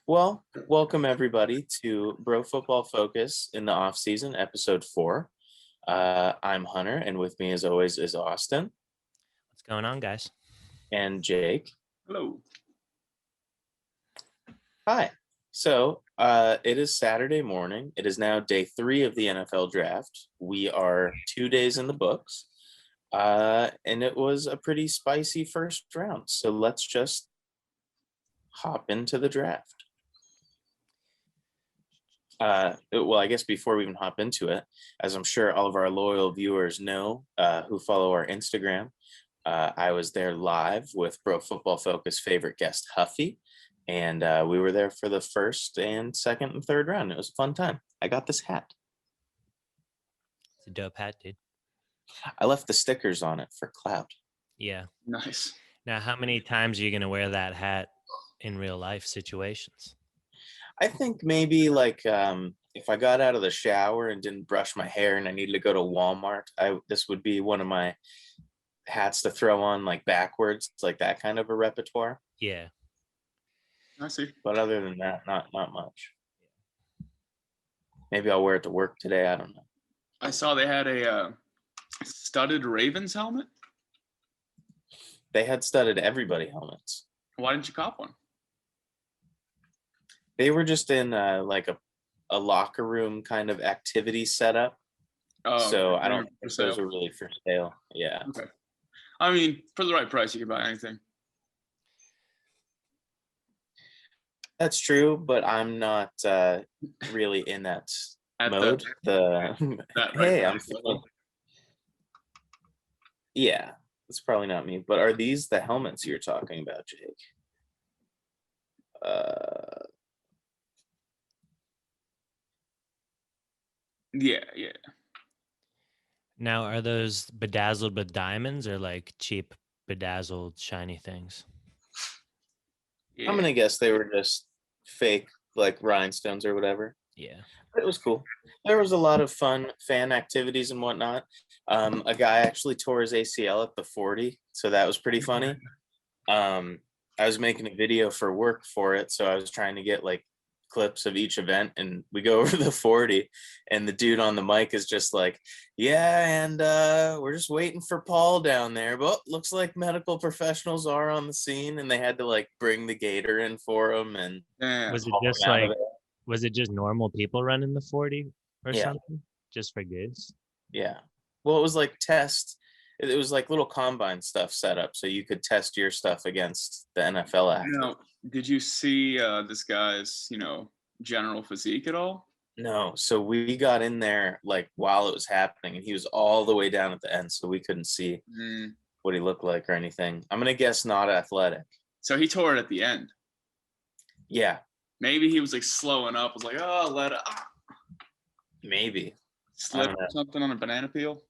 Well, welcome everybody to Bro Football Focus in the off season, episode 4. I'm Hunter, and with me, as always, is Austin What's going on, guys? and Jake. Hello. Hi. So it is Saturday morning. It is now day 3 of the NFL draft. We are 2 days in the books, and it was a pretty spicy first round. So let's just hop into the draft. Well, I guess before we even hop into it, as I'm sure all of our loyal viewers know who follow our Instagram, I was there live with Pro Football Focus favorite guest Huffy, and we were there for the first and second and third round. It was a fun time. I got this hat. It's a dope hat, dude. I left the stickers on it for clout. Yeah. Nice. Now, how many times are you going to wear that hat in real life situations? I think maybe like if I got out of the shower and didn't brush my hair and I needed to go to Walmart, this would be one of my hats to throw on like backwards, like that kind of a repertoire. Yeah. I see. But other than that, not much. Maybe I'll wear it to work today. I don't know. I saw they had a studded Ravens helmet. They had studded everybody helmets. Why didn't you cop one? They were just in like a locker room kind of activity setup. Oh, So okay. I don't For think those sale. were really for sale. Yeah. Okay. I mean, for the right price, you can buy anything. That's true, but I'm not really in that At mode. that Hey, right I'm price level. yeah, it's probably not me. But are these the helmets you're talking about, Jake? Yeah. Now, are those bedazzled with diamonds or like cheap bedazzled shiny things? Yeah. I'm gonna guess they were just fake, like rhinestones or whatever. Yeah. It was cool. There was a lot of fun fan activities and whatnot. A guy actually tore his ACL at the 40, so that was pretty funny. I was making a video for work for it, so I was trying to get like clips of each event, and we go over the 40, and the dude on the mic is just like, yeah, and we're just waiting for Paul down there, but looks like medical professionals are on the scene, and they had to like bring the gator in for him and Yeah. Was it haul just him out of like, was it just normal people running the 40 or Yeah. something? Just for goods? Yeah. Well, it was like test. It was like little combine stuff set up so you could test your stuff against the NFL athletes. Now, did you see this guy's, general physique at all? No, so we got in there like while it was happening, and he was all the way down at the end, so we couldn't see what he looked like or anything. I'm gonna guess not athletic. So he tore it at the end. Yeah, Maybe he was like slowing up. Was like, oh, let it maybe. slip don't or know. something on a banana peel.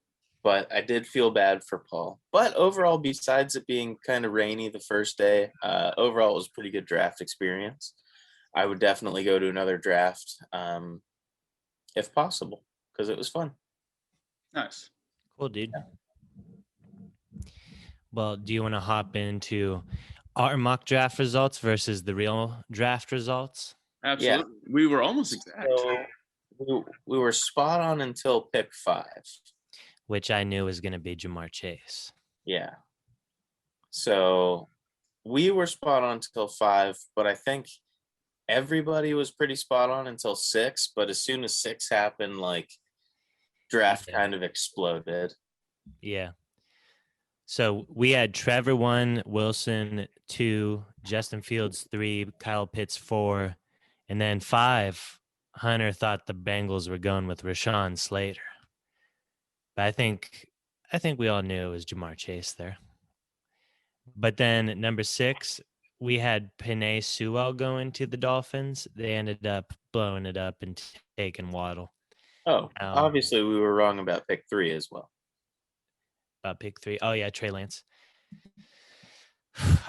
But I did feel bad for Paul. But overall, besides it being kind of rainy the first day, overall it was a pretty good draft experience. I would definitely go to another draft if possible because it was fun. Nice. Cool, dude. Well, do you want to hop into our mock draft results versus the real draft results? Absolutely. We were almost exact. So we were spot on until pick 5. Which I knew was going to be Jamar Chase. Yeah. So we were spot on until 5, but I think everybody was pretty spot on until 6. But as soon as 6 happened, like draft kind of exploded. Yeah. So we had Trevor 1, Wilson 2, Justin Fields 3, Kyle Pitts 4, and then 5. Hunter thought the Bengals were going with Rashawn Slater. But I think we all knew it was Jamar Chase there. But then number 6, we had Penei Sewell going to the Dolphins. They ended up blowing it up and taking Waddle. Oh, obviously we were wrong about pick 3 as well. About pick 3. Oh, yeah, Trey Lance.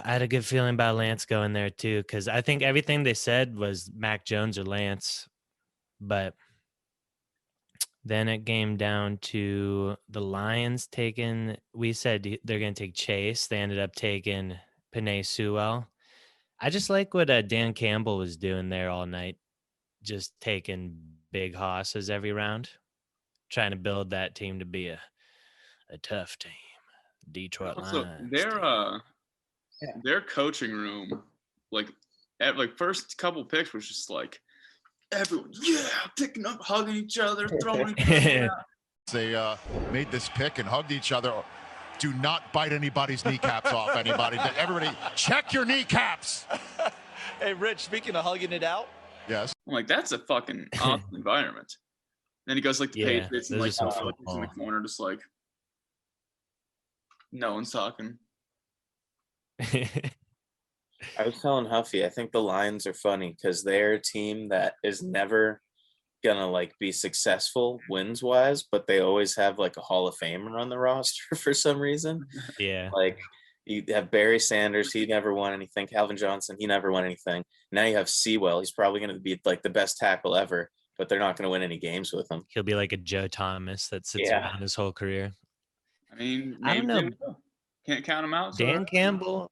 I had a good feeling about Lance going there, too, because I think everything they said was Mac Jones or Lance. But then it came down to the Lions taking – we said they're going to take Chase. They ended up taking Penei Sewell. I just like what Dan Campbell was doing there all night, just taking big hosses every round, trying to build that team to be a tough team. Detroit Also, Lions. their coaching room, like first couple picks was just like everyone, picking up, hugging each other, throwing each other out. They made this pick and hugged each other. Do not bite anybody's kneecaps off, anybody. Everybody, check your kneecaps. Hey, Rich, speaking of hugging it out. Yes. I'm like, that's a fucking awesome environment. Then he goes like the Yeah, Patriots and those like are some in the football. corner, just like no one's talking. I was telling Huffy, I think the Lions are funny because they're a team that is never gonna like be successful wins wise, but they always have like a Hall of Famer on the roster for some reason. Yeah. Like you have Barry Sanders, he never won anything. Calvin Johnson, he never won anything. Now you have Sewell, he's probably going to be like the best tackle ever, but they're not going to win any games with him. He'll be like a Joe Thomas that sits Yeah. around his whole career. I mean, I don't maybe know. they will. Can't count him out. so- Dan Campbell,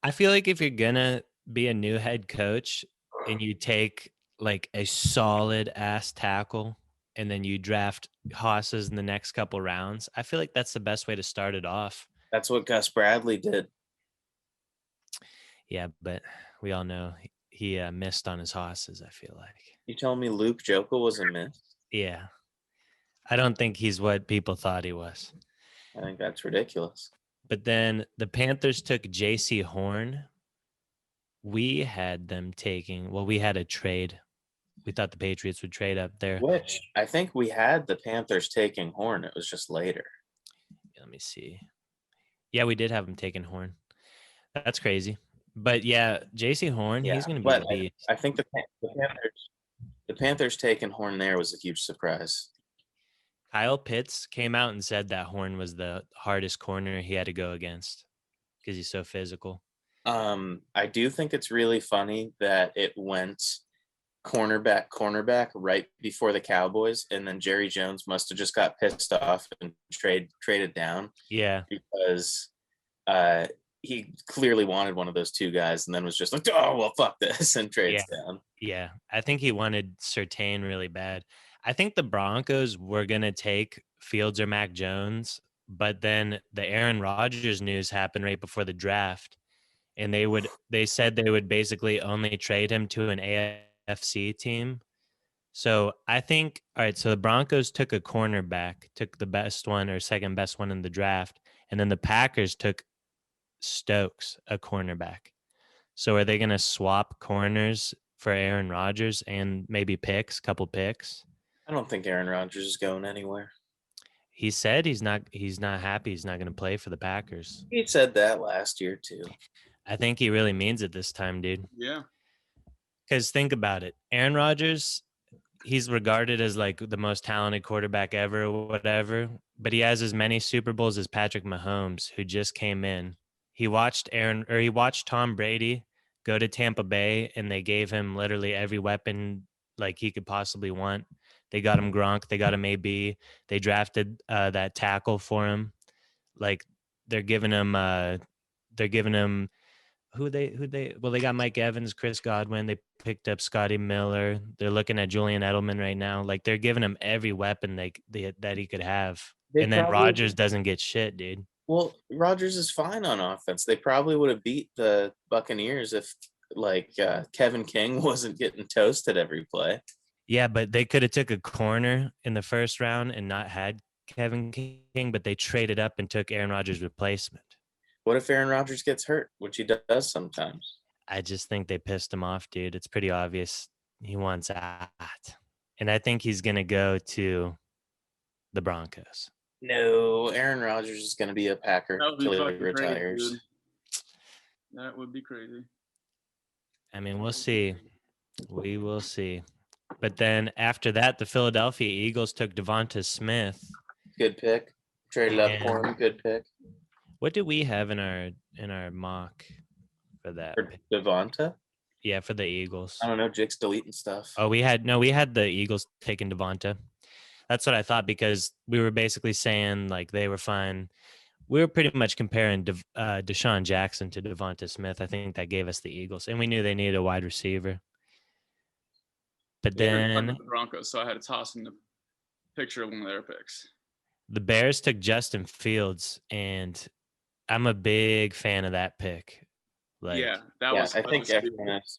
I feel like if you're gonna be a new head coach and you take like a solid ass tackle and then you draft hosses in the next couple rounds, I feel like that's the best way to start it off. That's what Gus Bradley did. Yeah, but we all know he missed on his hosses, I feel like. You telling me Luke Jokel was a miss? Yeah. I don't think he's what people thought he was. I think that's ridiculous. But then the Panthers took JC Horn. We had them taking, well, we had a trade. We thought the Patriots would trade up there. Which I think we had the Panthers taking Horn. It was just later. Let me see. Yeah, we did have him taking Horn. That's crazy. But yeah, JC Horn, Yeah, he's going to be but the beast. I think the Panthers taking Horn there was a huge surprise. Kyle Pitts came out and said that Horn was the hardest corner he had to go against because he's so physical. I do think it's really funny that it went cornerback right before the Cowboys, and then Jerry Jones must have just got pissed off and traded down. Yeah. Because he clearly wanted one of those two guys and then was just like, oh, well, fuck this, and trades down. Yeah. I think he wanted Surtain really bad. I think the Broncos were going to take Fields or Mac Jones, but then the Aaron Rodgers news happened right before the draft. And they said they would basically only trade him to an AFC team. So I think, all right, so the Broncos took a cornerback, took the best one or second best one in the draft. And then the Packers took Stokes, a cornerback. So are they going to swap corners for Aaron Rodgers and maybe couple picks? I don't think Aaron Rodgers is going anywhere. He said he's not happy. He's not going to play for the Packers. He said that last year too. I think he really means it this time, dude. Yeah. Because think about it. Aaron Rodgers, he's regarded as like the most talented quarterback ever or whatever, but he has as many Super Bowls as Patrick Mahomes, who just came in. He watched Tom Brady go to Tampa Bay, and they gave him literally every weapon like he could possibly want. They got him Gronk. They got him AB. They drafted that tackle for him. Like they're giving him who they got Mike Evans, Chris Godwin. They picked up Scotty Miller. They're looking at Julian Edelman right now. Like they're giving him every weapon that he could have. And then Rodgers doesn't get shit, dude. Well, Rodgers is fine on offense. They probably would have beat the Buccaneers if like Kevin King wasn't getting toasted every play. Yeah, but they could have took a corner in the first round and not had Kevin King, but they traded up and took Aaron Rodgers' replacement. What if Aaron Rodgers gets hurt, which he does sometimes? I just think they pissed him off, dude. It's pretty obvious he wants out. And I think he's going to go to the Broncos. No, Aaron Rodgers is going to be a Packer until he fucking retires. crazy, dude. That would be crazy. I mean, we'll see. We will see. But then after that, the Philadelphia Eagles took Devonta Smith. Good pick. Traded up for him. Good pick. What do we have in our mock for that? For Devonta? Yeah, for the Eagles. I don't know. Jake's deleting stuff. Oh, we had the Eagles taking Devonta. That's what I thought, because we were basically saying like they were fine we were pretty much comparing Deshaun Jackson to Devonta Smith. I think that gave us the Eagles, and we knew they needed a wide receiver. But They were talking then about the Broncos, so I had to toss in the picture of one of their picks. the Bears took Justin Fields, and I'm a big fan of that pick. Like, Yeah, that Yeah, was. I think stupid. everyone is.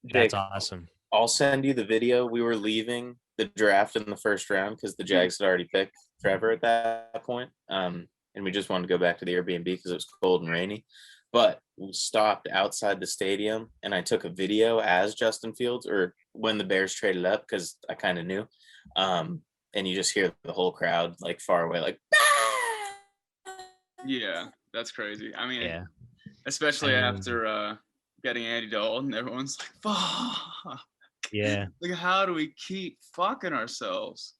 that's Jake, awesome. I'll send you the video. We were leaving the draft in the first round because the Jags had already picked Trevor at that point. And we just wanted to go back to the Airbnb because it was cold and rainy. But we stopped outside the stadium and I took a video as Justin Fields, or when the Bears traded up, because I kind of knew. And you just hear the whole crowd like far away, like, Yeah, that's crazy. I mean, Yeah. especially I mean- after getting Andy Dalton, everyone's like, fuck. Yeah. Like, how do we keep fucking ourselves?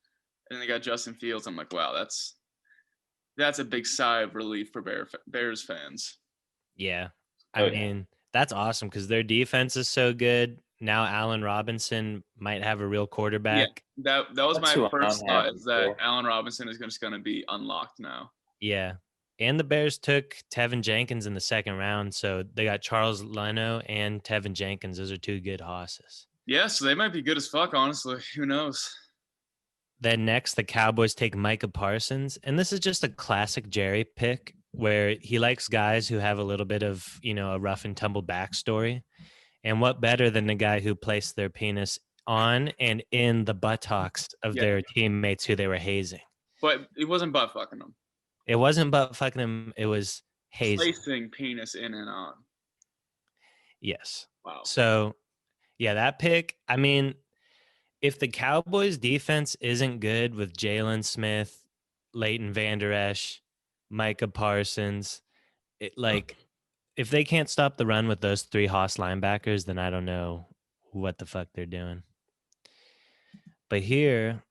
And they got Justin Fields. I'm like, wow, that's a big sigh of relief for Bears fans. Yeah. Oh, I yeah. mean, that's awesome because their defense is so good. Now Allen Robinson might have a real quarterback. That was That's my who first I'm thought, happy is that for. Allen Robinson is just going to be unlocked now. Yeah. And the Bears took Tevin Jenkins in the second round. So they got Charles Leno and Tevin Jenkins. Those are two good hosses. Yeah, so they might be good as fuck, honestly. Who knows? Then next, the Cowboys take Micah Parsons. And this is just a classic Jerry pick where he likes guys who have a little bit of, a rough and tumble backstory. And what better than the guy who placed their penis on and in the buttocks of their teammates who they were hazing? But it wasn't butt fucking them. It wasn't butt fucking them. It was hazing. Placing penis in and on. Yes. Wow. So, yeah, that pick, I mean, if the Cowboys defense isn't good with Jalen Smith, Leighton Vander Esch, Micah Parsons, if they can't stop the run with those three Haas linebackers, then I don't know what the fuck they're doing. But here,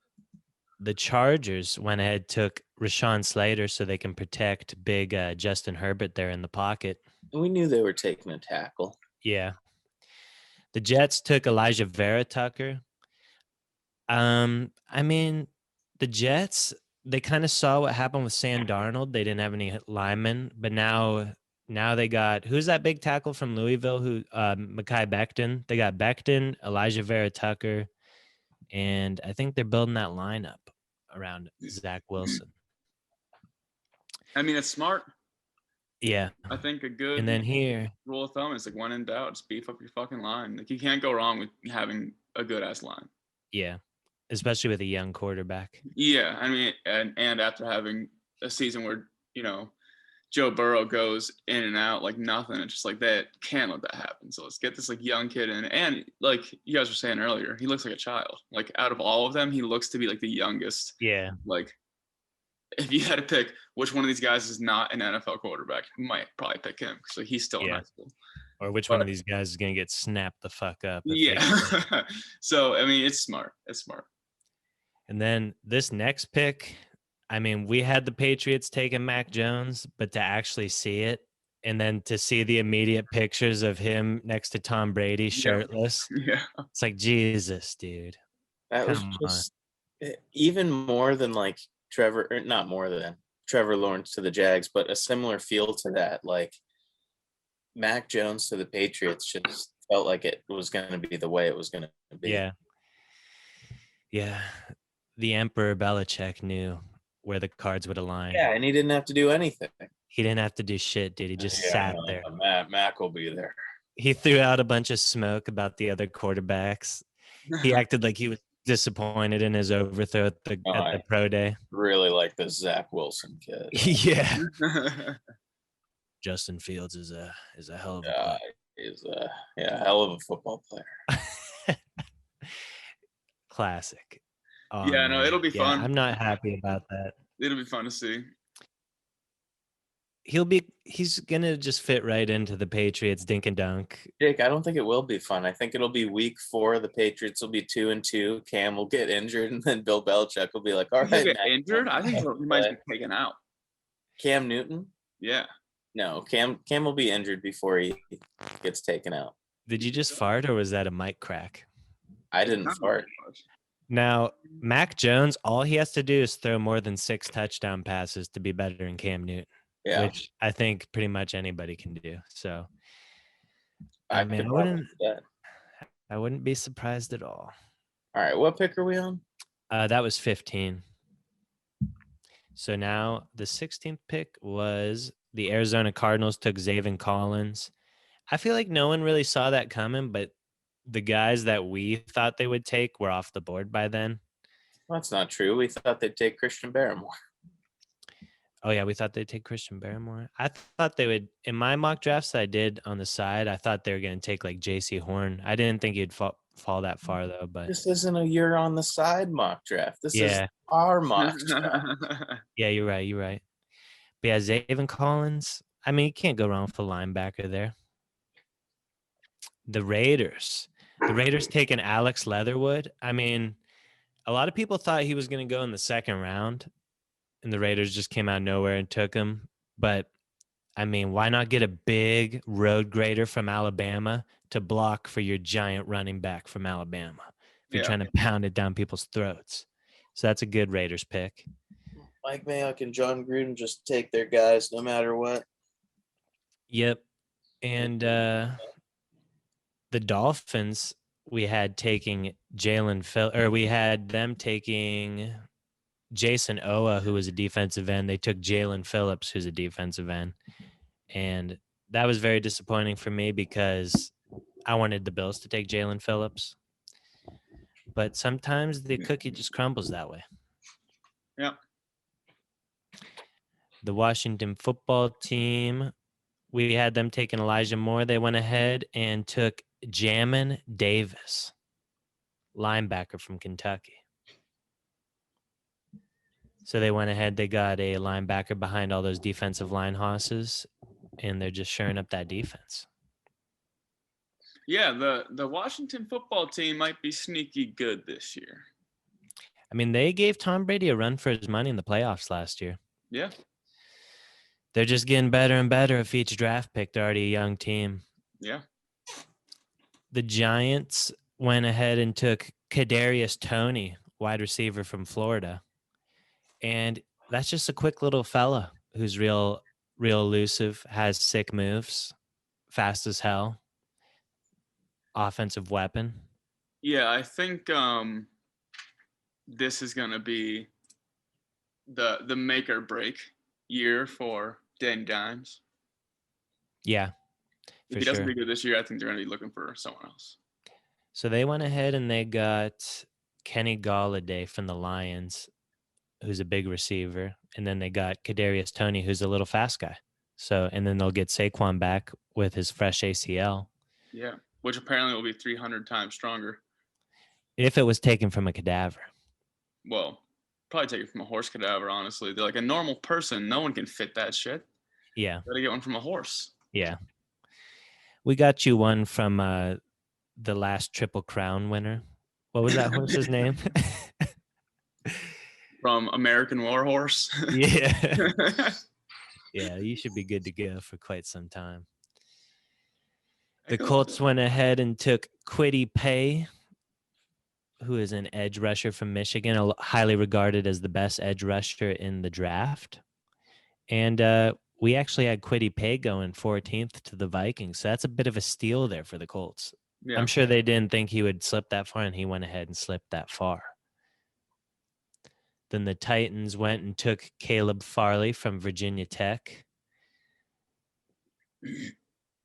the Chargers went ahead, took Rashawn Slater so they can protect big Justin Herbert there in the pocket. We knew they were taking a tackle. Yeah. The Jets took Elijah Vera Tucker. I mean, the Jets, they kind of saw what happened with Sam Darnold. They didn't have any linemen, but now they got, who's that big tackle from Louisville? Mekhi Becton. They got Becton, Elijah Vera Tucker, and I think they're building that lineup around Zach Wilson. I mean, it's smart. Yeah. I think a good And then here, rule of thumb is like, when in doubt, just beef up your fucking line. Like, you can't go wrong with having a good ass line. yeah, especially with a young quarterback. Yeah, I mean, and after having a season where, Joe Burrow goes in and out like nothing, it's just like, that can't let that happen. So let's get this like young kid in. And like you guys were saying earlier, he looks like a child. Like, out of all of them, he looks to be like the youngest. Yeah. Like, if you had to pick which one of these guys is not an NFL quarterback, you might probably pick him because like, he's still in high school. Or which one of these guys is going to get snapped the fuck up? Yeah. So, I mean, it's smart. It's smart. And then this next pick, I mean, we had the Patriots taking Mac Jones, but to actually see it and then to see the immediate pictures of him next to Tom Brady shirtless, Yeah. it's like, Jesus, dude. That was Come just even more than like Trevor, or not more than Trevor Lawrence to the Jags, but a similar feel to that. Like Mac Jones to the Patriots just felt like it was going to be the way it was going to be. Yeah. Yeah. The Emperor Belichick knew where the cards would align. Yeah, and he didn't have to do anything. He didn't have to do shit, dude. He just sat there. Mac will be there. He threw out a bunch of smoke about the other quarterbacks. He acted like he was disappointed in his overthrow at the pro day. Really like this Zach Wilson kid. Yeah. Justin Fields is a hell of a player. He's a hell of a football player. Classic. Yeah, no, it'll be fun. I'm not happy about that. It'll be fun to see. He's gonna just fit right into the Patriots dink and dunk. Jake, I don't think it will be fun. I think it'll be week 4. The Patriots will be 2-2. Cam will get injured, and then Bill Belichick will be like, "All right." Get injured? I think he might be taken out. Cam Newton? Yeah. No, Cam will be injured before he gets taken out. Did you just fart or was that a mic crack? I didn't fart. Now, Mac Jones, all he has to do is throw more than 6 touchdown passes to be better than Cam Newton, Yeah, which I think pretty much anybody can do. So, I mean, could probably do that. I wouldn't be surprised at all. All right, what pick are we on? That was 15. So now the 16th pick was the Arizona Cardinals took Zaven Collins. I feel like no one really saw that coming, but the guys that we thought they would take were off the board by then. Well, that's not true. We thought they'd take Christian Barmore. Oh, yeah, we thought they'd take Christian Barmore. I thought they would, in my mock drafts that I did on the side, I thought they were going to take like JC Horn. I didn't think he'd fall that far, though. But This isn't a year on the side mock draft. This is yeah, our mock draft. yeah, you're right. You're right. But yeah, Zaven Collins, I mean, you can't go wrong with a linebacker there. The Raiders taking Alex Leatherwood. I mean, a lot of people thought he was going to go in the 2nd round, and the Raiders just came out of nowhere and took him. But I mean, why not get a big road grader from Alabama to block for your giant running back from Alabama if you're trying to pound it down people's throats? So that's a good Raiders pick. Mike Mayock and John Gruden just take their guys no matter what. Yep. And the Dolphins, we had taking we had them taking Jason Owa, who was a defensive end. They took Jalen Phillips, who's a defensive end. And that was very disappointing for me because I wanted the Bills to take Jalen Phillips. But sometimes the cookie just crumbles that way. Yeah. The Washington football team, we had them taking Elijah Moore. They went ahead and took Jamin Davis, linebacker from Kentucky. So they went ahead, they got a linebacker behind all those defensive line hosses, and they're just shoring up that defense. Yeah, the Washington football team might be sneaky good this year. I mean, they gave Tom Brady a run for his money in the playoffs last year. Yeah. They're just getting better and better with each draft pick. They're already a young team. Yeah. The Giants went ahead and took Kadarius Toney, wide receiver from Florida. And that's just a quick little fella who's real elusive, has sick moves, fast as hell, offensive weapon. Yeah, I think this is going to be the make or break year for Danny Dimes. Yeah. If he doesn't do good this year, I think they're going to be looking for someone else. So they went ahead and they got Kenny Golladay from the Lions, who's a big receiver. And then they got Kadarius Toney, who's a little fast guy. So, and then they'll get Saquon back with his fresh ACL. Yeah, which apparently will be 300 times stronger. If it was taken from a cadaver. Well, probably take it from a horse cadaver, honestly. They're like a normal person. No one can fit that shit. Yeah. Gotta get one from a horse. Yeah. We got you one from the last Triple Crown winner. What was that horse's name? From American War Horse. Yeah. Yeah, you should be good to go for quite some time. The Colts went ahead and took Kwity Paye, who is an edge rusher from Michigan, highly regarded as the best edge rusher in the draft. And we actually had Kwity Paye going 14th to the Vikings. So that's a bit of a steal there for the Colts. Yeah. I'm sure they didn't think he would slip that far, and he went ahead and slipped that far. Then the Titans went and took Caleb Farley from Virginia Tech.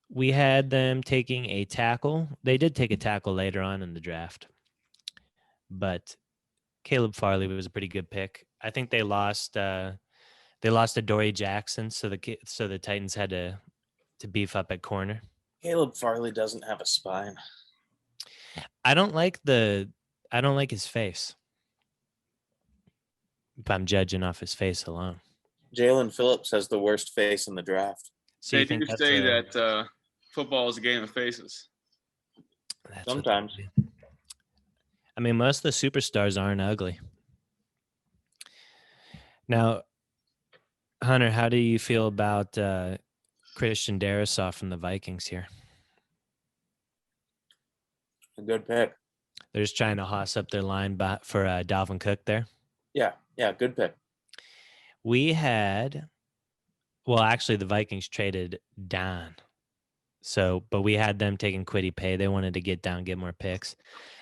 We had them taking a tackle. They did take a tackle later on in the draft. But Caleb Farley was a pretty good pick. I think they lost to Dory Jackson, so the Titans had to beef up at corner. Caleb Farley doesn't have a spine. I don't like his face. If I'm judging off his face alone. Jalen Phillips has the worst face in the draft. So they do say that football is a game of faces. Sometimes. I mean, most of the superstars aren't ugly. Now, Hunter, how do you feel about Christian Darrisaw from the Vikings here? A good pick. They're just trying to hoss up their line for Dalvin Cook there. Yeah, good pick. We had, well, actually, the Vikings traded Don. So, but we had them taking Quiddy Pay. They wanted to get down, get more picks.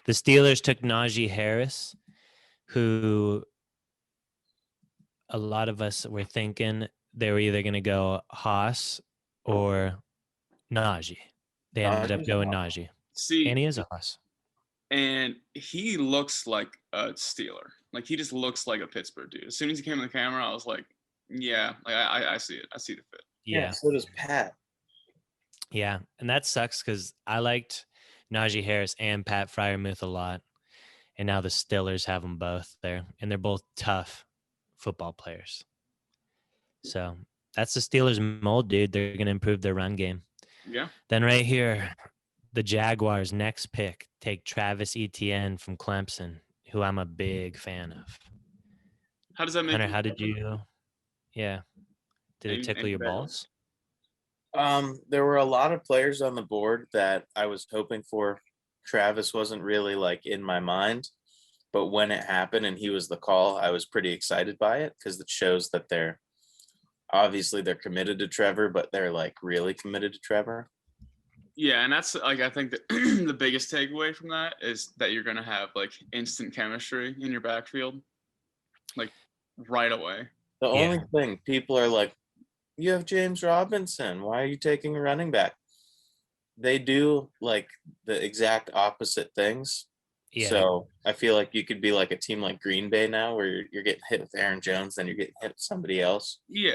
The Steelers took Najee Harris, who a lot of us were thinking they were either going to go Haas or Najee. They ended up going Najee. See, And he is a Haas. and he looks like a Steeler. Like, he just looks like a Pittsburgh dude. As soon as he came on the camera, I was like, yeah, like I see it. I see the fit. Yeah. So does Pat. Yeah. And that sucks because I liked Najee Harris and Pat Freiermuth a lot. And now the Steelers have them both there. And they're both tough football players. So that's the Steelers mold, dude. They're going to improve their run game. Yeah. Then right here, the Jaguars' next pick take Travis Etienne from Clemson, who I'm a big fan of. How does that make Hunter, you how did feel? you? Yeah. Did it tickle your balls? There were a lot of players on the board that I was hoping for. Travis wasn't really like in my mind, but when it happened and he was the call, I was pretty excited by it because it shows that they're committed to Trevor, but they're like really committed to Trevor. Yeah, and that's like, I think that the biggest takeaway from that is that you're gonna have like instant chemistry in your backfield, like right away. The only thing people are like, you have James Robinson. Why are you taking a running back? They do like the exact opposite things. Yeah. So I feel like you could be like a team like Green Bay now where you're getting hit with Aaron Jones, then you're getting hit with somebody else. Yeah.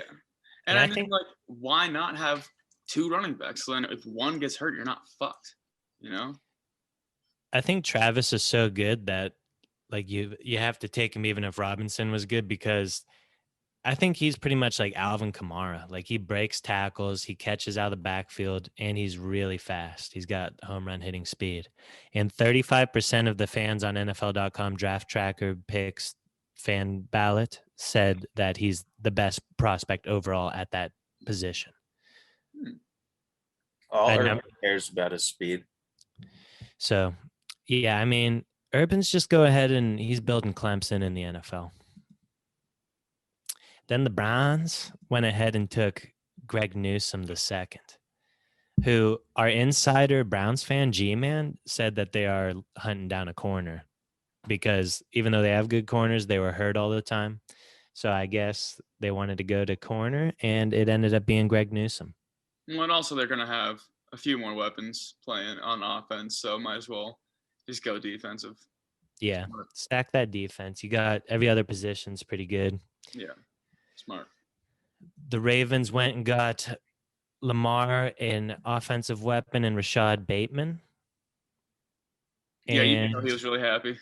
And And I I mean, think- like, why not have two running backs? So then if one gets hurt, you're not fucked, you know? I think Travis is so good that like you have to take him even if Robinson was good, because I think he's pretty much like Alvin Kamara. Like, he breaks tackles, he catches out of the backfield, and he's really fast. He's got home run hitting speed. And 35% of the fans on NFL.com draft tracker picks fan ballot said that he's the best prospect overall at that position. All I Urban know. cares about his speed. So, yeah, I mean, Urban's just go ahead and he's building Clemson in the NFL. Then the Browns went ahead and took Greg Newsome II, who our insider Browns fan, G-Man, said that they are hunting down a corner because even though they have good corners, they were hurt all the time. So I guess they wanted to go to corner, and it ended up being Greg Newsome. Well, and also they're gonna have a few more weapons playing on offense, so might as well just go defensive. Yeah, Smart. stack that defense. You got every other position's pretty good. Yeah, smart. The Ravens went and got Lamar, an offensive weapon, and Rashad Bateman. Yeah, you And know he was really happy.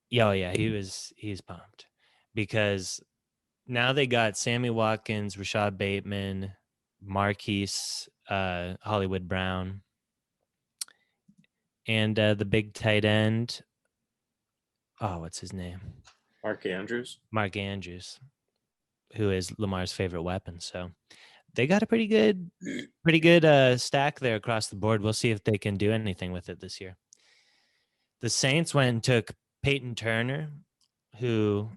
yeah, he's pumped because now they got Sammy Watkins, Rashad Bateman, Marquise, Hollywood Brown, and the big tight end. Oh, what's his name? Mark Andrews. Mark Andrews, who is Lamar's favorite weapon. So they got a pretty good stack there across the board. We'll see if they can do anything with it this year. The Saints went and took Peyton Turner, who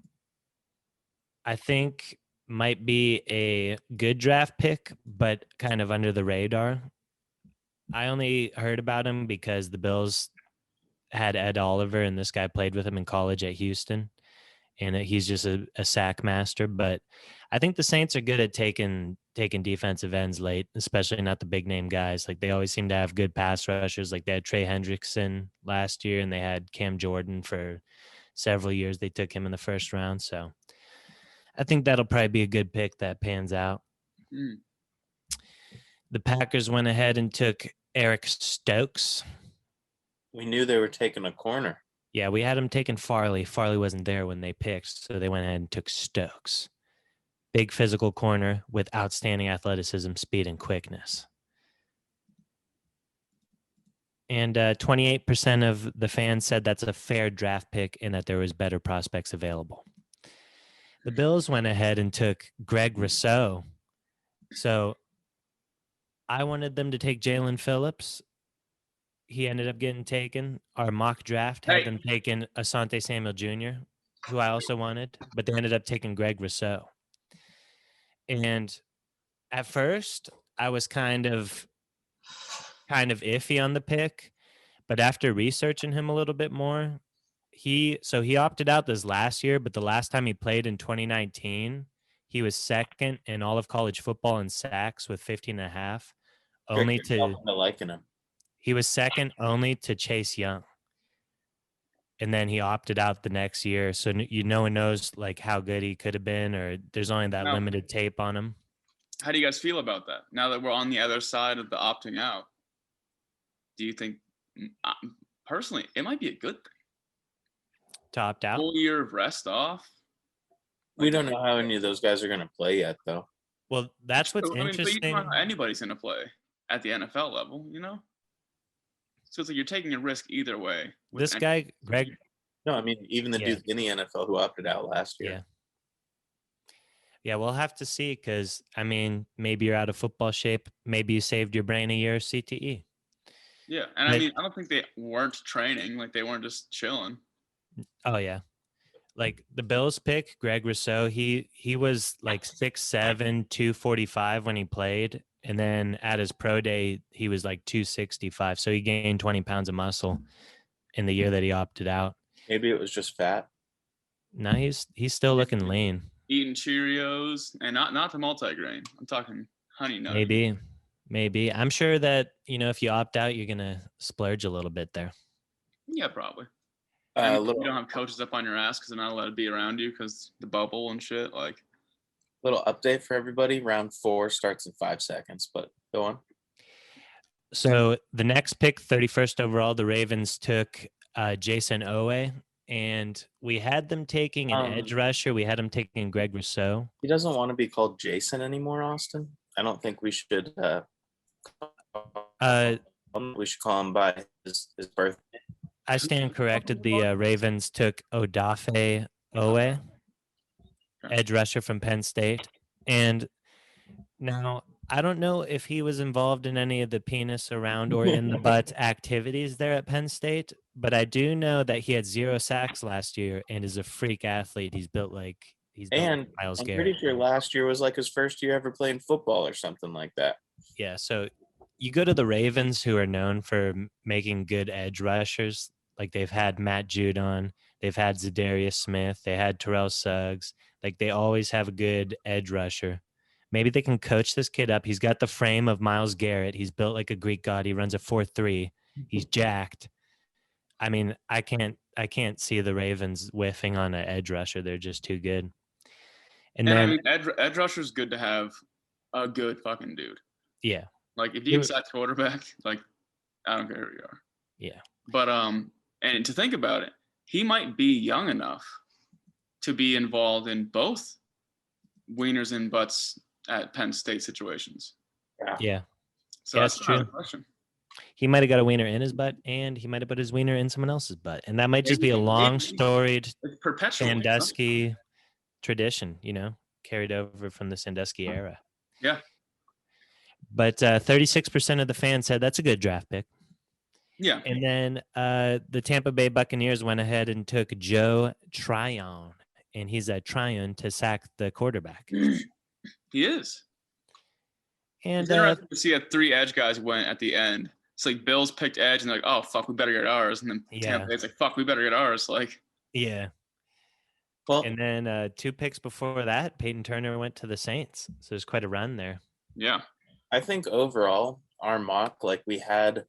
I think might be a good draft pick, but kind of under the radar. I only heard about him because the Bills had Ed Oliver, and this guy played with him in college at Houston, and he's just a sack master. But I think the Saints are good at taking defensive ends late, especially not the big name guys. Like, they always seem to have good pass rushers. Like, they had Trey Hendrickson last year, and they had Cam Jordan for several years. They took him in the first round. So I think that'll probably be a good pick that pans out. Mm. The Packers went ahead and took Eric Stokes. We knew they were taking a corner. Yeah, we had him taking Farley. Farley wasn't there when they picked, so they went ahead and took Stokes. Big physical corner with outstanding athleticism, speed, and quickness. And 28% of the fans said that's a fair draft pick and that there was better prospects available. The Bills went ahead and took Greg Rousseau. So I wanted them to take Jalen Phillips. he ended up getting taken. Our mock draft had them taking Asante Samuel Jr., who I also wanted, but they ended up taking Greg Rousseau. And at first, I was kind of iffy on the pick, but after researching him a little bit more, he opted out this last year, but the last time he played in 2019, he was second in all of college football in sacks with 15 and a half. Liking him. He was second only to Chase Young. And then he opted out the next year. So no one knows like how good he could have been, or there's only that limited tape on him. How do you guys feel about that? Now that we're on the other side of the opting out, do you think, personally, it might be a good thing? To opt out? Full year of rest off? We don't know how any of those guys are going to play yet, though. Well, that's what's interesting. But you don't know how anybody's going to play at the NFL level, you know? So it's like you're taking a risk either way. This guy, Greg. No, I mean, even the dude in the NFL who opted out last year. Yeah, we'll have to see because, I mean, maybe you're out of football shape. Maybe you saved your brain a year of CTE. Yeah, and I mean, I don't think they weren't training. Like, they weren't just chilling. Oh, yeah. Like, the Bills pick, Greg Rousseau, he was like 6'7", 245 when he played. And then at his pro day, he was like 265. So he gained 20 pounds of muscle in the year that he opted out. Maybe it was just fat. No, he's still looking lean. Eating Cheerios and not the multigrain. I'm talking honey nut. Maybe. I'm sure that, you know, if you opt out, you're going to splurge a little bit there. Yeah, probably. You don't have coaches up on your ass because they're not allowed to be around you because the bubble and shit. Like, little update for everybody. Round 4 starts in 5 seconds, but go on. So the next pick, 31st overall, the Ravens took Jason Owe, and we had them taking an edge rusher. We had them taking Greg Rousseau. He doesn't want to be called Jason anymore, Austin. I don't think we should. We should call him by his birthday. I stand corrected. The Ravens took Odafe Owe, edge rusher from Penn State. And now I don't know if he was involved in any of the penis around or in the butt activities there at Penn State, but I do know that he had 0 sacks last year and is a freak athlete. He's built like Myles Garrett. Pretty sure last year was like his first year ever playing football or something like that. Yeah, so you go to the Ravens, who are known for making good edge rushers. Like, they've had Matt Judon, they've had Zadarius Smith, they had Terrell Suggs. Like, they always have a good edge rusher. Maybe they can coach this kid up. He's got the frame of Myles Garrett. He's built like a Greek god. He runs a 4.3. He's jacked. I mean, I can't see the Ravens whiffing on an edge rusher. They're just too good. And then, I mean, edge rusher is good to have a good fucking dude. Yeah. Like, if you decide quarterback, like, I don't care who you are. Yeah. But and to think about it, he might be young enough to be involved in both wieners and butts at Penn State situations. Yeah. So that's true. Question. He might have got a wiener in his butt, and he might have put his wiener in someone else's butt. And that might just be a long storied Sandusky tradition, you know, carried over from the Sandusky era. Yeah. But 36% of the fans said that's a good draft pick. Yeah. And then the Tampa Bay Buccaneers went ahead and took Joe Tryon, and he's trying to sack the quarterback. He is. And it's interesting to see that 3 edge guys went at the end. It's like Bills picked edge and they're like, oh, fuck, we better get ours. And then Tampa Bay's like, fuck, we better get ours. Like, yeah. Well, and then 2 picks before that, Peyton Turner went to the Saints. So there's quite a run there. Yeah. I think overall, our mock, like, we had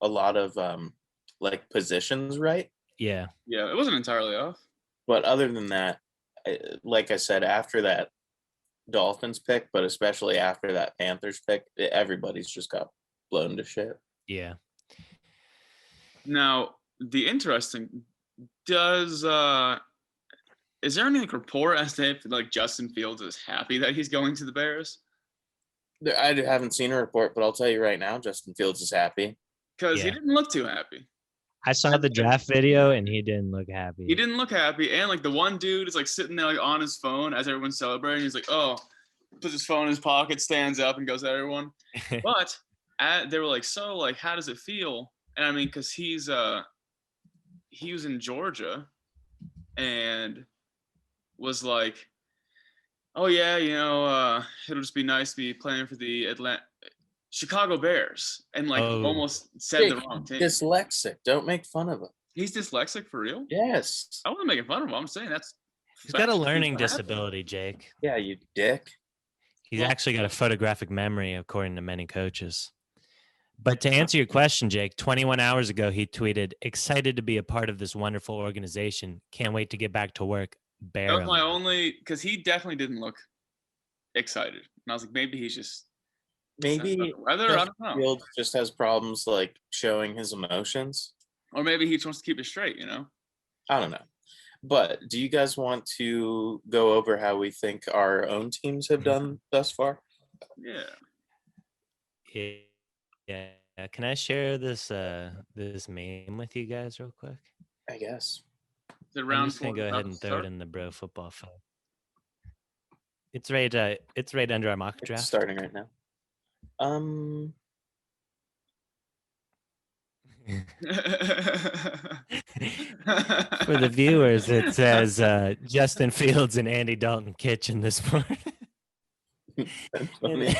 a lot of like positions right. Yeah. Yeah, it wasn't entirely off. But other than that, like I said, after that Dolphins pick, but especially after that Panthers pick, everybody's just got blown to shit. Yeah. Now, the interesting is there any like report as to if like Justin Fields is happy that he's going to the Bears? I haven't seen a report, but I'll tell you right now, Justin Fields is happy. Because he didn't look too happy. I saw the draft video and he didn't look happy. He didn't look happy. And like the one dude is like sitting there like on his phone as everyone's celebrating. He's like, oh, puts his phone in his pocket, stands up and goes at everyone. But they were like, so like, how does it feel And I mean, because he was in Georgia and was like, oh yeah, it'll just be nice to be playing for the Chicago Bears, and like Oh. almost said the Jake, wrong thing. dyslexic. Don't make fun of him. He's dyslexic for real? Yes. I wasn't making fun of him. I'm saying that's. He's got a factually learning what happened. disability, Jake. Yeah, you dick. He's Well- actually got a photographic memory, according to many coaches. But to answer your question, Jake, 21 hours ago, he tweeted, excited to be a part of this wonderful organization. Can't wait to get back to work. That was Bear my 'em." only, because he definitely didn't look excited, and I was like, maybe he's just Maybe the weather. I don't know, Fields just has problems like showing his emotions. or maybe he just wants to keep it straight. I don't know. But do you guys want to go over how we think our own teams have done thus far? Yeah. Yeah. Can I share this this meme with you guys real quick? I guess. The I'm round just gonna four go about ahead to and throw start? it in the bro football phone. It's right under our mock It's draft. starting right now. For the viewers, it says Justin Fields and Andy Dalton kitchen this morning. That's and, funny.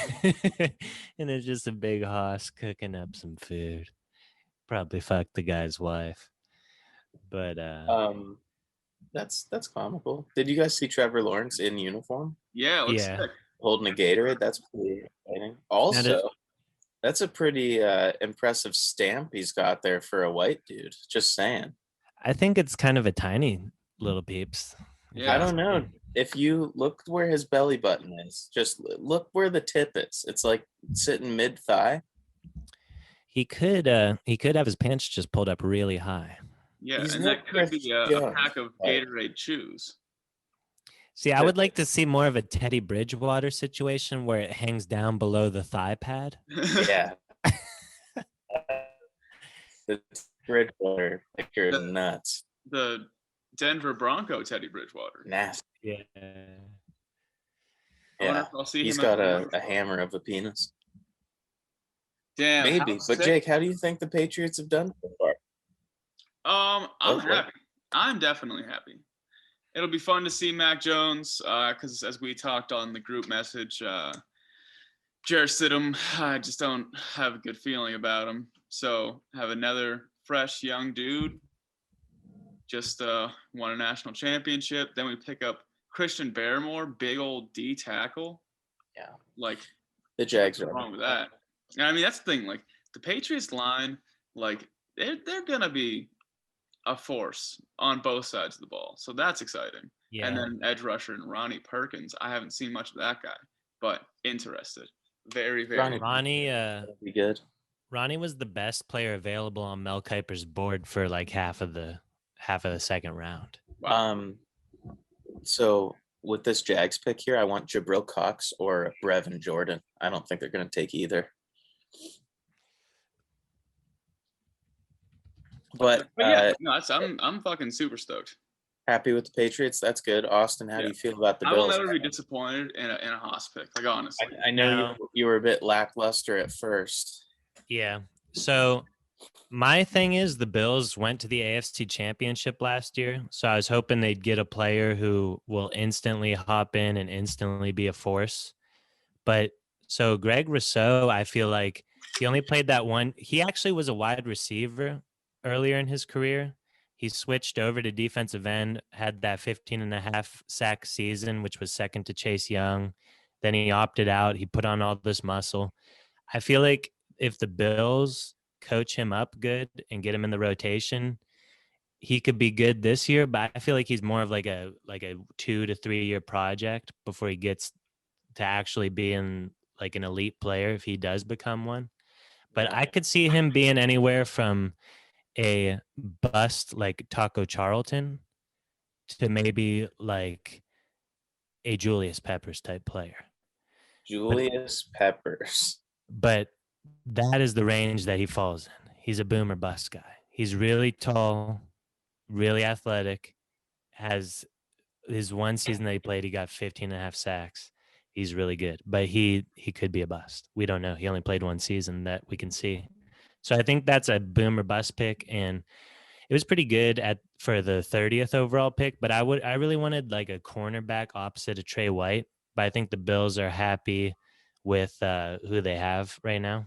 and it's just a big hoss cooking up some food. Probably fucked the guy's wife. But That's comical. Did you guys see Trevor Lawrence in uniform Yeah, it looks Yeah. sick. holding a Gatorade? That's pretty exciting. Also, that's a pretty impressive stamp he's got there for a white dude. Just saying. I think it's kind of a tiny little peeps. Yeah. I don't know. If you look where his belly button is, just look where the tip is. It's like sitting mid thigh. He could have his pants just pulled up really high. Yeah, He's and no that could be Chris a Jones, pack of but- Gatorade chews. See, I would like to see more of a Teddy Bridgewater situation where it hangs down below the thigh pad. Yeah. The Bridgewater picture is nuts. The Denver Bronco Teddy Bridgewater. Nasty. Yeah. I wonder Yeah. if I'll see He's him at got the a Wonderful. hammer of a penis. Damn. how Maybe. But sick. Jake, how do you think the Patriots have done so far? I'm Okay. happy. I'm definitely happy. It'll be fun to see Mac Jones, because as we talked on the group message, Jarrett Stidham, I just don't have a good feeling about him. So have another fresh young dude, just won a national championship. Then we pick up Christian Barmore, big old D tackle. Yeah. Like, The Jags what's are wrong with that? And I mean, that's the thing. Like, the Patriots line, like, they're gonna be a force on both sides of the ball. So that's exciting. Yeah. And then edge rusher and Ronnie Perkins. I haven't seen much of that guy, but interested. Very, very. be good. Ronnie was the best player available on Mel Kiper's board for like half of the second round. Wow. So with this Jags pick here, I want Jabril Cox or Brevin Jordan. I don't think they're going to take either. But yeah, no, I'm fucking super stoked. happy with the Patriots. That's good. Austin, how do you feel about the I will Bills? never be disappointed in a Haas pick. Like, honestly. I know No. you were a bit lackluster at first. Yeah. So my thing is the Bills went to the AFC Championship last year. So I was hoping they'd get a player who will instantly hop in and instantly be a force. But so Greg Rousseau, I feel like he only played that one. He actually was a wide receiver earlier in his career. He switched over to defensive end, had that 15.5 sack season, which was second to Chase Young. Then he opted out. He put on all this muscle. I feel like if the Bills coach him up good and get him in the rotation, he could be good this year, but I feel like he's more of like a 2 to 3 year project before he gets to actually being like an elite player if he does become one. But I could see him being anywhere from a bust like Taco Charlton to maybe like a Julius Peppers type player. Julius Peppers. But that is the range that he falls in. He's a boomer bust guy. He's really tall, really athletic, has his one season that he played, he got 15.5 sacks. He's really good, but he could be a bust. We don't know. He only played one season that we can see. So I think that's a boom or bust pick, and it was pretty good for the 30th overall pick. But I really wanted like a cornerback opposite of Trey White, but I think the Bills are happy with who they have right now.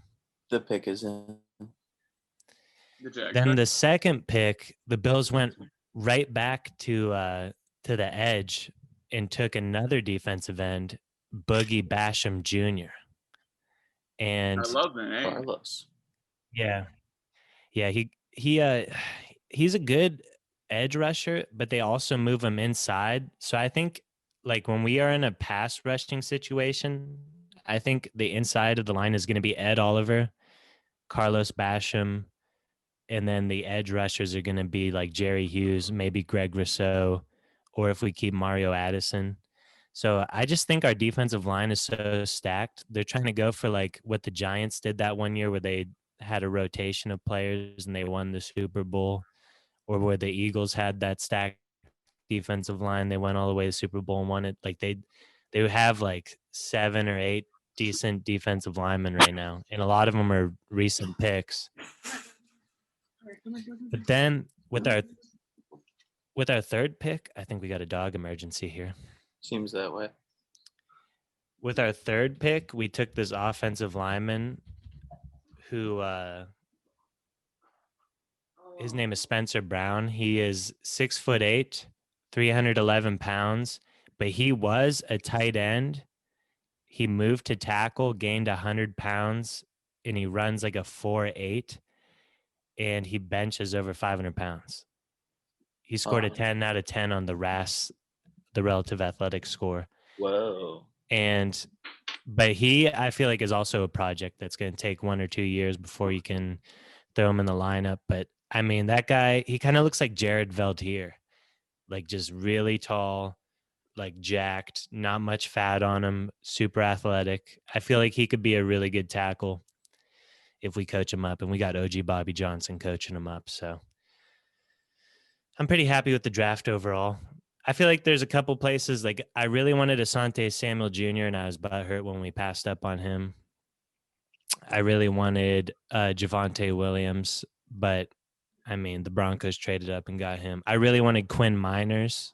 The pick is in. The Jags Then pick. the second pick, the Bills went right back to the edge and took another defensive end, Boogie Basham Jr. And I love the name. Carlos. yeah, he's a good edge rusher, but they also move him inside. So I think like when we are in a pass rushing situation, I think the inside of the line is going to be Ed Oliver, Carlos Basham, and then the edge rushers are going to be like Jerry Hughes, maybe Greg Rousseau, or if we keep Mario Addison. So I just think our defensive line is so stacked. They're trying to go for like what the Giants did that one year where they had a rotation of players and they won the Super Bowl, or where the Eagles had that stacked defensive line. They went all the way to the Super Bowl and won it. Like they have like 7 or 8 decent defensive linemen right now, and a lot of them are recent picks. But then with our third pick, I think we got a dog emergency here. Seems that way. With our third pick, we took this offensive lineman who his name is Spencer Brown. He is 6'8", 311 pounds, but he was a tight end. He moved to tackle, gained 100 pounds, and he runs like a 4.8, and he benches over 500 pounds. He scored a 10 out of 10 on the RAS, the relative athletic score. Whoa. But he, I feel like, is also a project that's going to take 1 or 2 years before you can throw him in the lineup. But I mean, that guy, he kind of looks like Jared Veltier, like just really tall, like jacked, not much fat on him, super athletic. I feel like he could be a really good tackle if we coach him up, and we got OG Bobby Johnson coaching him up. So I'm pretty happy with the draft overall. I feel like there's a couple places, like I really wanted Asante Samuel Jr. and I was butthurt when we passed up on him. I really wanted Javonte Williams, but I mean, the Broncos traded up and got him. I really wanted Quinn Miners.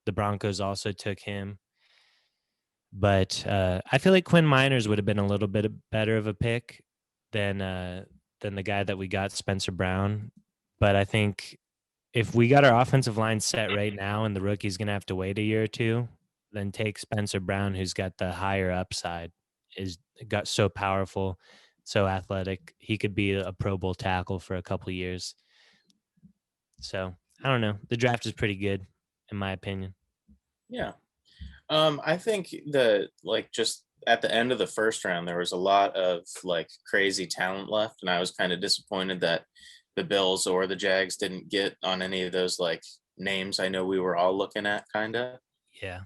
The Broncos also took him. But I feel like Quinn Miners would have been a little bit better of a pick than the guy that we got, Spencer Brown. But I think if we got our offensive line set right now and the rookie's going to have to wait a year or two, then take Spencer Brown, who's got the higher upside, got so powerful, so athletic. He could be a Pro Bowl tackle for a couple of years. So I don't know. The draft is pretty good, in my opinion. Yeah. I think just at the end of the first round, there was a lot of like crazy talent left. And I was kind of disappointed that the Bills or the Jags didn't get on any of those like names I know we were all looking at kind of. Yeah.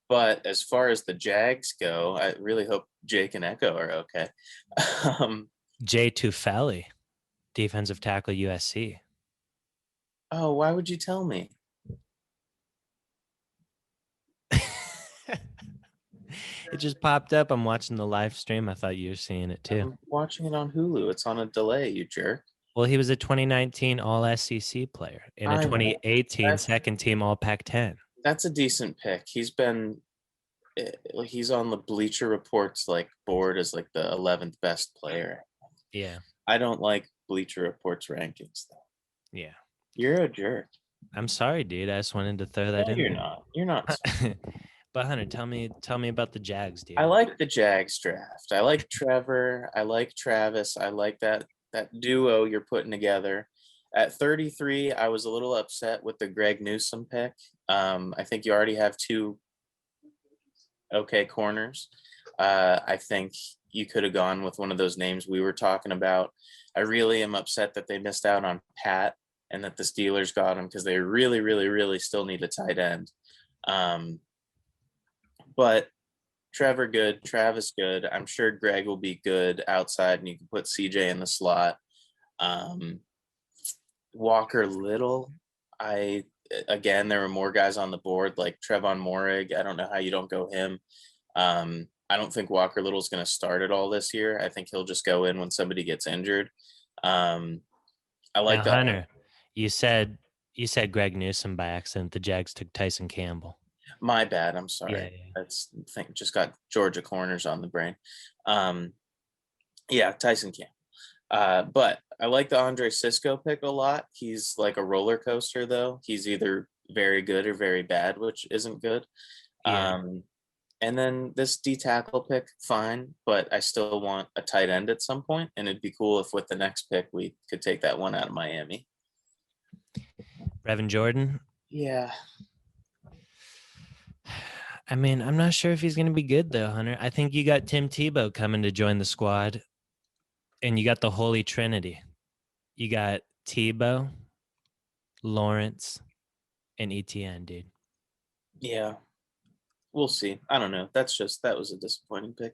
But as far as the Jags go, I really hope Jake and Echo are okay. Jay Tufeli, defensive tackle, USC. Oh, why would you tell me? It just popped up. I'm watching the live stream. I thought you were seeing it too. I'm watching it on Hulu. It's on a delay, you jerk. Well, he was a 2019 All-SEC player and a 2018 second team All-Pac-10. That's a decent pick. He's on the Bleacher Report's like board as like the 11th best player. Yeah. I don't like Bleacher Report's rankings though. Yeah. You're a jerk. I'm sorry, dude. I just wanted to throw that No, in you're there. not. You're not. But Hunter, tell me about the Jags, dude. I like the Jags draft. I like Trevor. I like Travis. I like that duo you're putting together. At 33, I was a little upset with the Greg Newsome pick. I think you already have 2 okay corners. I think you could have gone with one of those names we were talking about. I really am upset that they missed out on Pat and that the Steelers got him because they really, really, really still need a tight end. But Trevor good, Travis good. I'm sure Greg will be good outside, and you can put CJ in the slot. Walker Little, again, there were more guys on the board like Trevon Moehrig. I don't know how you don't go him. I don't think Walker Little's going to start at all this year. I think he'll just go in when somebody gets injured. I like Now, Hunter, you said Greg Newsome by accident. The Jags took Tyson Campbell. My bad. I'm sorry. Yeah. That's just got Georgia corners on the brain. Yeah, Tyson Campbell. But I like the Andre Cisco pick a lot. He's like a roller coaster, though. He's either very good or very bad, which isn't good. Yeah. And then this D tackle pick, fine, but I still want a tight end at some point, and it'd be cool if with the next pick we could take that one out of Miami. Brevin Jordan. Yeah. I mean, I'm not sure if he's going to be good, though, Hunter. I think you got Tim Tebow coming to join the squad, and you got the Holy Trinity. You got Tebow, Lawrence, and ETN, dude. Yeah. We'll see. I don't know. That was a disappointing pick.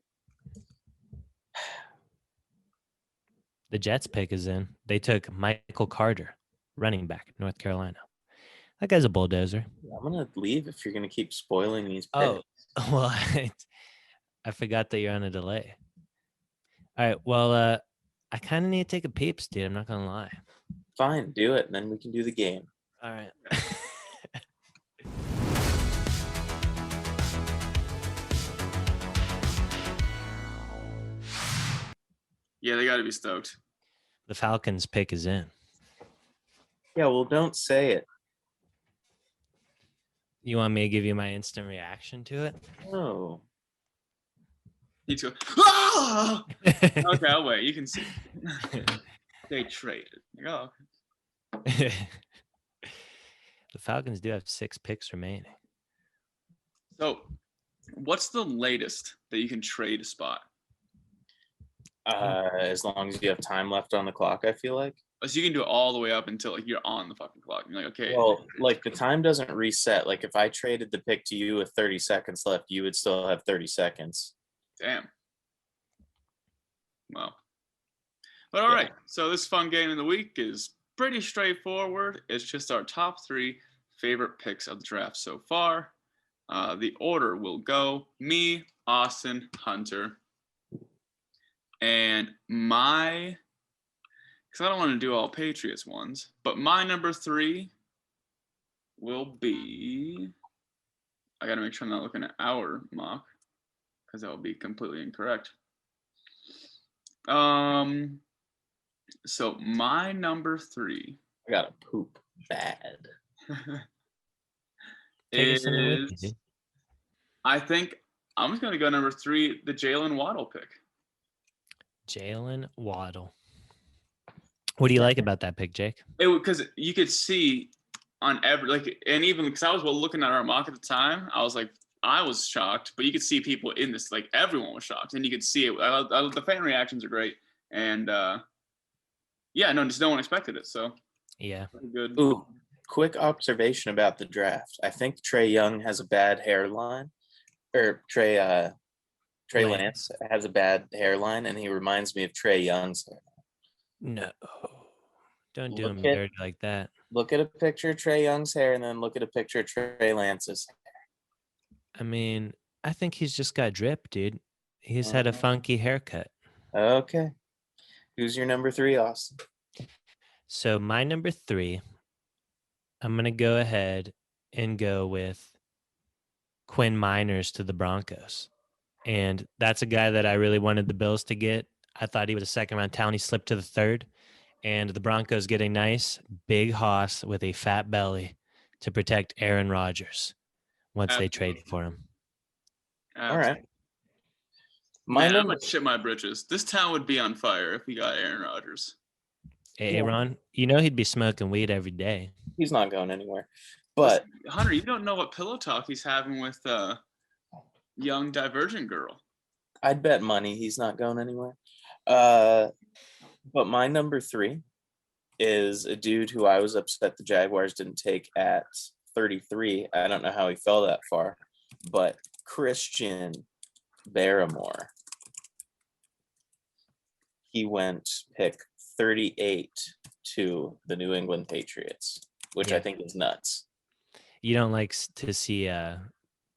The Jets pick is in. They took Michael Carter, running back, North Carolina. That guy's a bulldozer. I'm going to leave if you're going to keep spoiling these picks. Oh, well, I forgot that you're on a delay. All right, well, I kind of need to take a peeps, dude. I'm not going to lie. Fine, do it, and then we can do the game. All right. Yeah, they got to be stoked. The Falcons pick is in. Yeah, well, don't say it. You want me to give you my instant reaction to it? No. He's go. Ah! Okay, I'll wait. You can see. They traded. Like, oh, The Falcons do have 6 picks remaining. so, what's the latest that you can trade a spot? As long as you have time left on the clock, I feel like. So you can do it all the way up until like you're on the fucking clock. You're like, okay. Well, like the time doesn't reset. Like if I traded the pick to you with 30 seconds left, you would still have 30 seconds. Damn. Well. But all right. So this fun game of the week is pretty straightforward. It's just our top 3 favorite picks of the draft so far. The order will go me, Austin, Hunter. And because I don't want to do all Patriots ones, but my number 3 will be, I got to make sure I'm not looking at our mock because that will be completely incorrect. So my number 3 I gotta poop bad. Take us in the with you, is, dude. I think I'm just going to go number 3, the JAYLEN WADDLE pick. JAYLEN WADDLE. What do you like about that pick, Jake? Because you could see on every, like, and even because I was looking at our mock at the time, I was like, I was shocked, but you could see people in this, like everyone was shocked, and you could see it. The fan reactions are great, and yeah, no, just no one expected it, so Yeah. good. Ooh, quick observation about the draft. I think Trey Young has a bad hairline, or Trey Lance has a bad hairline, and he reminds me of Trey Young's hair. No. Don't do Look him at- dirty like that. Look at a picture of Trey Young's hair, and then look at a picture of Trey Lance's hair. I mean, I think he's just got drip, dude. He's had a funky haircut. Okay. Who's your number 3, Austin? So my number 3, I'm going to go ahead and go with Quinn Miners to the Broncos. And that's a guy that I really wanted the Bills to get. I thought he was a second-round talent. He slipped to the 3rd. And the Broncos get a nice big hoss with a fat belly to protect Aaron Rodgers once they trade for him. All right. Man, I'm number- gonna shit my britches. This town would be on fire if we got Aaron Rodgers. Hey, Aaron, you know he'd be smoking weed every day. He's not going anywhere. But Hunter, you don't know what pillow talk he's having with young Divergent girl. I'd bet money he's not going anywhere. But my number 3 is a dude who I was upset the Jaguars didn't take at 33. I don't know how he fell that far, but Christian Barmore. He went pick 38 to the New England Patriots, which I think is nuts. You don't like to see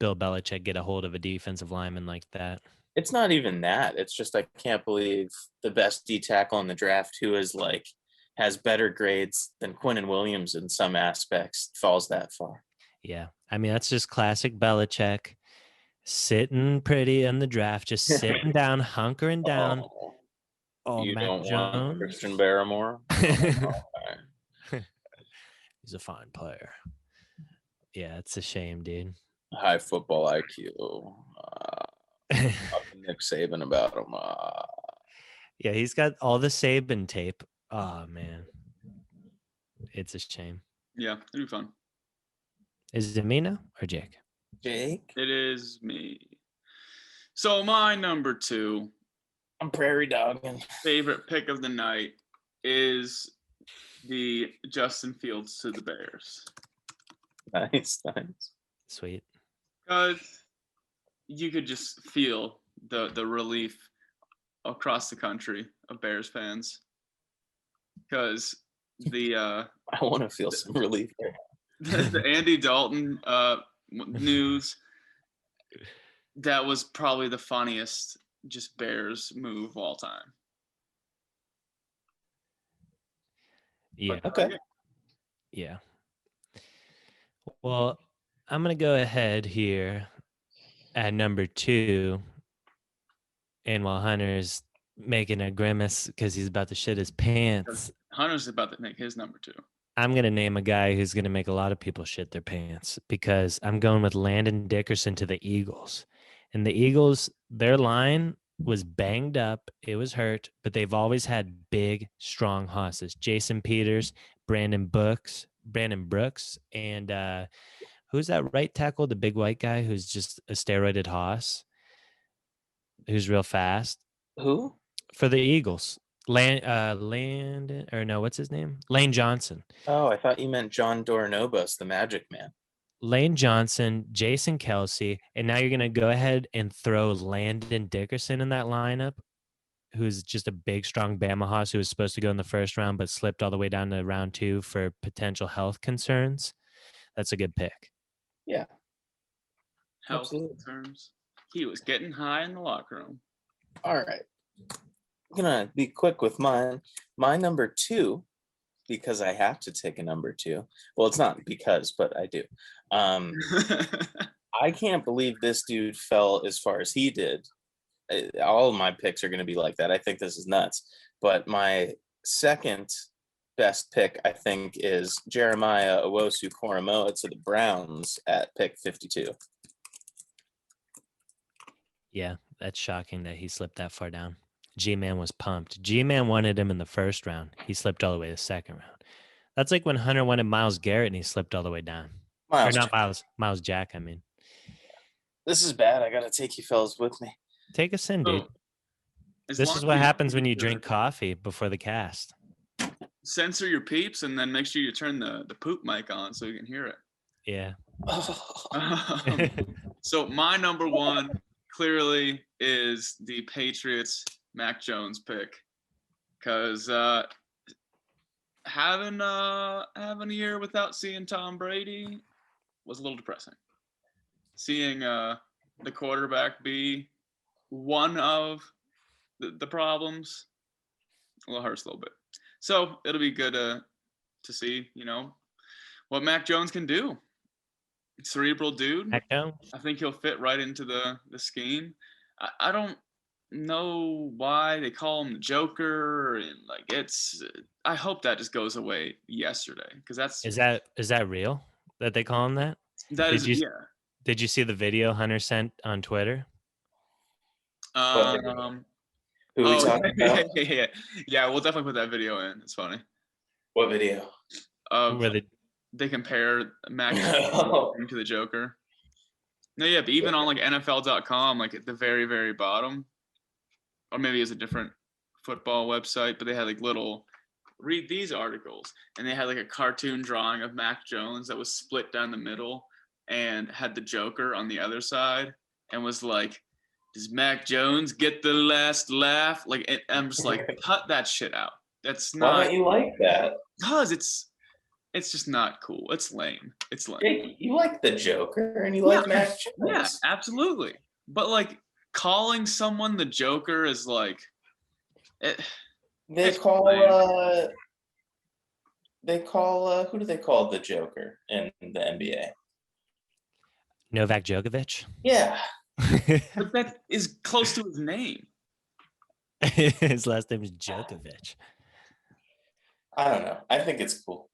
Bill Belichick get a hold of a defensive lineman like that. It's not even that. It's just I can't believe the best D tackle in the draft, who is like has better grades than Quinnen Williams in some aspects, falls that far. Yeah. I mean, that's just classic Belichick. Sitting pretty in the draft, just sitting down, hunkering down. Oh, You Mac don't want Jones. Christian Barmore? He's a fine player. Yeah, it's a shame, dude. High football IQ. Nick Saban about him. Yeah, he's got all the Saban tape. Oh man, it's a shame. Yeah, it'll be fun. Is it me now or Jake? Jake? It is me. So my number 2 I'm prairie dogging. favorite pick of the night is the Justin Fields to the Bears. Nice. Sweet. Because you could just feel the relief across the country of Bears fans. Because the I want to feel some relief there. the Andy Dalton news, that was probably the funniest just Bears move of all time. Yeah. Okay. Yeah. Well, I'm gonna go ahead here at number 2, and while Hunter's making a grimace because he's about to shit his pants, Hunter's about to make his number 2. I'm gonna name a guy who's gonna make a lot of people shit their pants because I'm going with Landon Dickerson to the Eagles. And the Eagles, their line was banged up, it was hurt, but they've always had big, strong hosses. Jason Peters, Brandon Brooks, and who's that right tackle, the big white guy who's just a steroided hoss, who's real fast Who? for the Eagles. Landon, or no, what's his name? Lane Johnson. Oh, I thought you meant John Dornobos, the Magic Man. Lane Johnson, Jason Kelsey, and now you're going to go ahead and throw Landon Dickerson in that lineup, who's just a big, strong Bama hoss who was supposed to go in the first round but slipped all the way down to round 2 for potential health concerns. That's a good pick. Yeah. Health Absolutely. concerns. He was getting high in the locker room. All right. I'm going to be quick with mine. My number 2, because I have to take a number 2. Well, it's not because, but I do. I can't believe this dude fell as far as he did. All of my picks are going to be like that. I think this is nuts. But my second best pick, I think, is Jeremiah Owusu-Koramoah to the Browns at pick 52. Yeah, that's shocking that he slipped that far down. G-Man was pumped. G-Man wanted him in the first round. He slipped all the way to the second round. That's like when Hunter wanted Myles Garrett and he slipped all the way down. Miles or not Jack. Miles Jack, I mean. This is bad. I got to take you fellas with me. Take us in, dude. As This long is as what you happens when you drink coffee before the cast. censor your peeps and then make sure you turn the poop mic on so you can hear it. Yeah. So my number 1 clearly is the Patriots Mac Jones pick, because having a year without seeing Tom Brady was a little depressing. Seeing the quarterback be one of the problems, well, hurts a little bit. So it'll be good to see, what Mac Jones can do. Cerebral dude. Mac Jones? I think he'll fit right into the scheme. I don't know why they call him the Joker, and I hope that just goes away yesterday, because that's Is that real that they call him that? Did you see the video Hunter sent on Twitter? Who are we talking about? Yeah, we'll definitely put that video in. It's funny. What video? Where They compare Mac to the Joker. No, yeah, but even on like NFL.com, like at the very, very bottom, or maybe it's a different football website, but they had like read these articles, and they had like a cartoon drawing of Mac Jones that was split down the middle and had the Joker on the other side, and was like, does Mac Jones get the last laugh? I'm just like, cut that shit out. That's not. Why don't you like that? Because it's just not cool. It's lame. It's lame. Jake, you like the Joker and you like Mac Jones. Yeah, absolutely. But calling someone the Joker is like They it's call lame. who do they call the Joker in the NBA? Novak Djokovic. Yeah. But that is close to his name. His last name is Djokovic. I don't know. I think it's cool.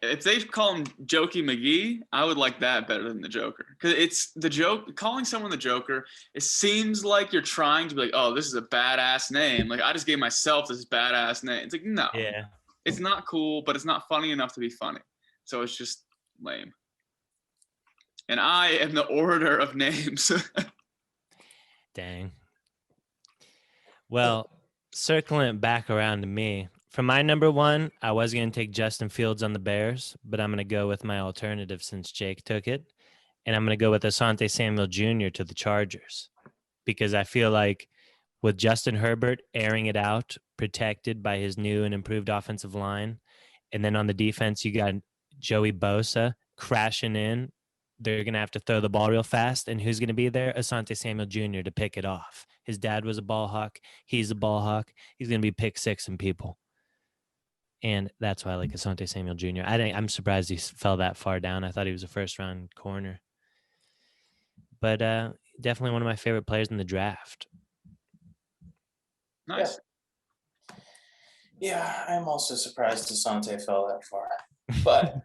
If they call him Jokey McGee, I would like that better than the Joker. Because it's the joke. Calling someone the Joker, it seems like you're trying to be like, oh, this is a badass name. Like, I just gave myself this badass name. It's like, no. Yeah. It's not cool, but it's not funny enough to be funny. So it's just lame. And I am the orator of names. Dang. Well, circling it back around to me. For my number one, I was going to take Justin Fields on the Bears, but I'm going to go with my alternative since Jake took it. And I'm going to go with Asante Samuel Jr. to the Chargers because I feel like with Justin Herbert airing it out, protected by his new and improved offensive line, and then on the defense, you got Joey Bosa crashing in. They're going to have to throw the ball real fast. And who's going to be there? Asante Samuel Jr. to pick it off. His dad was a ball hawk. He's a ball hawk. He's going to be pick sixing people. And that's why I like Asante Samuel Jr. I'm surprised he fell that far down. I thought he was a first-round corner. But definitely one of my favorite players in the draft. Nice. Yeah, I'm also surprised Asante fell that far. But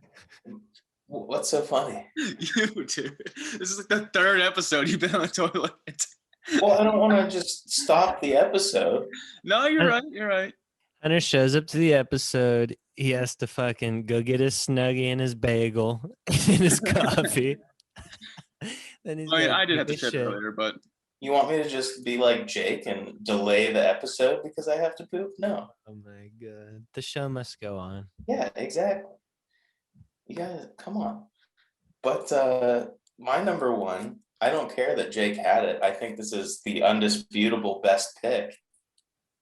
what's so funny? You, dude. This is like the third episode you've been on the toilet. Well, I don't want to just stop the episode. No, you're right. You're right. Hunter shows up to the episode. He has to fucking go get his Snuggie and his bagel and his coffee. Then he's I did have to take a shit shit. earlier, but You want me to just be like Jake and delay the episode because I have to poop? No. Oh my god. The show must go on. Yeah, exactly. You guys, come on. But my number one, I don't care that Jake had it. I think this is the undisputable best pick.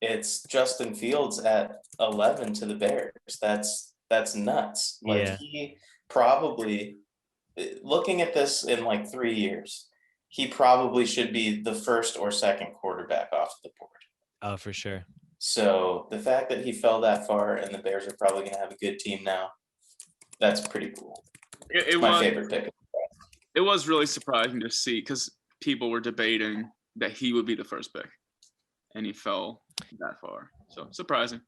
It's Justin Fields at 11 to the Bears. That's nuts. Like Yeah. he probably, looking at this in like 3 years, he probably should be the first or second quarterback off the board. Oh, for sure. So the fact that he fell that far and the Bears are probably going to have a good team now, that's pretty cool. it My was favorite pick. it was really surprising to see because people were debating that he would be the first pick, and he fell that far. So surprising.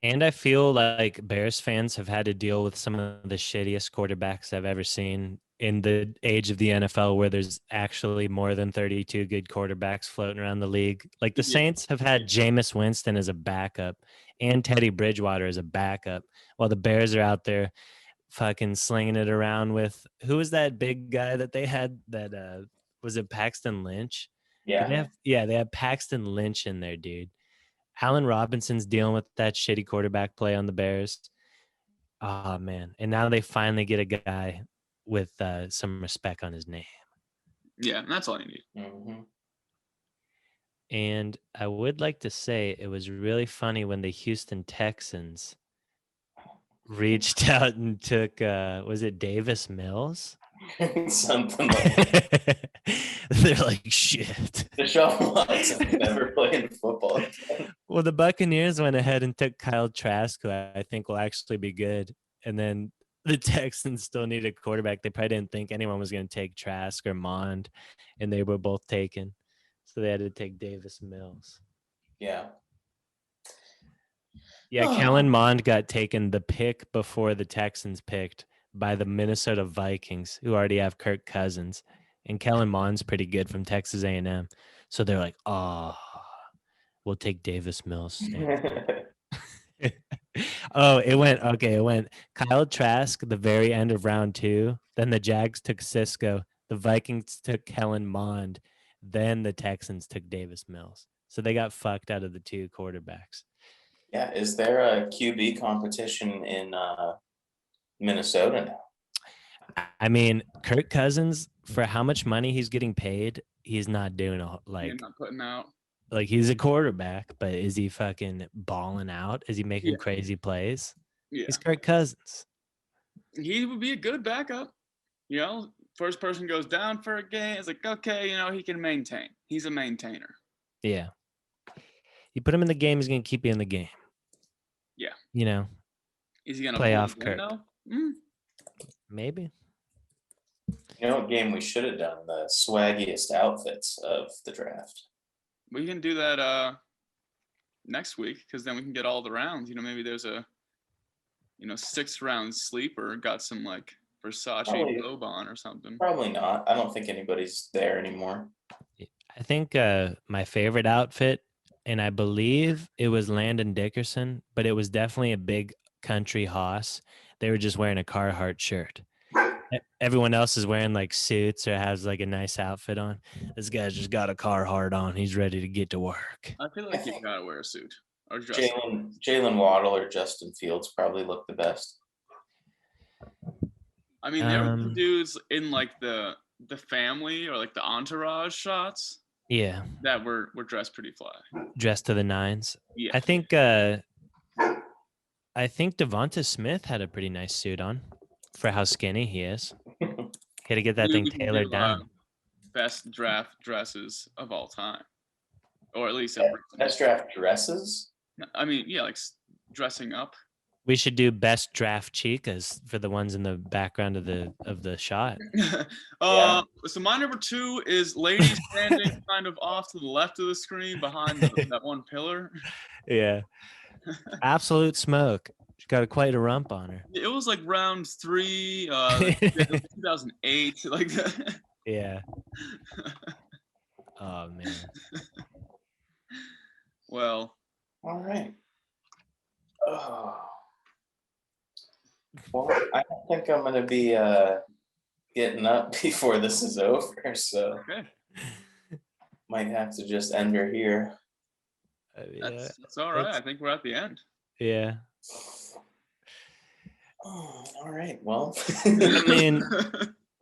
And I feel like Bears fans have had to deal with some of the shittiest quarterbacks I've ever seen in the age of the NFL, where there's actually more than 32 good quarterbacks floating around the league. Like the Yeah. Saints have had Jameis Winston as a backup and Teddy Bridgewater as a backup, while the Bears are out there fucking slinging it around with, who was that big guy that they had that was it Paxton Lynch? Yeah. They have Paxton Lynch in there, dude. Allen Robinson's dealing with that shitty quarterback play on the Bears. Oh, man. And now they finally get a guy with some respect on his name. Yeah, and that's all you need. Mhm. And I would like to say it was really funny when the Houston Texans reached out and took, was it Davis Mills? Something like that. They're like, shit. Deshaun Watson never playing football again. Well, the Buccaneers went ahead and took Kyle Trask, who I think will actually be good. And then the Texans still need a quarterback. They probably didn't think anyone was going to take Trask or Mond, and they were both taken. So they had to take Davis Mills. Yeah. Yeah, Kellen Mond got taken the pick before the Texans picked by the Minnesota Vikings, who already have Kirk Cousins. And Kellen Mond's pretty good from Texas A&M. So they're like, oh, we'll take Davis Mills. Oh, it went Kyle Trask the very end of round 2. Then the Jags took Cisco. The Vikings took Kellen Mond. Then the Texans took Davis Mills. So they got fucked out of the 2 quarterbacks. Yeah. Is there a QB competition in Minnesota now? I mean, Kirk Cousins, for how much money he's getting paid, he's not doing You're not putting out. like he's a quarterback, but is he fucking balling out? Is he making Yeah. crazy plays? Yeah, He's Kirk Cousins. he would be a good backup. You know, first person goes down for a game, it's like, okay, you know, he can maintain. He's a maintainer. Yeah. You put him in the game, he's gonna keep you in the game. Yeah. You know, Is he gonna Playoff win, Kirk. though? maybe. You know what game we should have done? The swaggiest outfits of the draft. We can do that next week, because then we can get all the rounds. You know, maybe there's a 6th round sleeper, got some like Versace Probably. robe on or something. Probably not. I don't think anybody's there anymore. I think my favorite outfit, and I believe it was Landon Dickerson, but it was definitely a big country hoss. They were just wearing a Carhartt shirt. Everyone else is wearing like suits or has like a nice outfit on. This guy's just got a Carhartt on. He's ready to get to work. I feel like you gotta wear a suit or dress. Jaylen Waddle or Justin Fields probably look the best. I mean, there were some dudes in like the family or like the entourage shots Yeah, that were dressed pretty fly. dressed to the nines. Yeah. I think Devonta Smith had a pretty nice suit on for how skinny he is. Had to get that thing We can tailored do, down. Best draft dresses of all time, or at least Best draft dresses. I mean, yeah, like dressing up. We should do best draft chicas for the ones in the background of the shot. Yeah. So my number 2 is lady standing kind of off to the left of the screen behind that one pillar. Yeah. Absolute smoke. She got quite a rump on her. It was like round 3, 2008, like that. Yeah. Oh man. Well. All right. Oh. Well, I don't think I'm gonna be getting up before this is over, so Okay. might have to just end her here. That's all right. I think we're at the end. Yeah. Oh, all right. Well, I mean,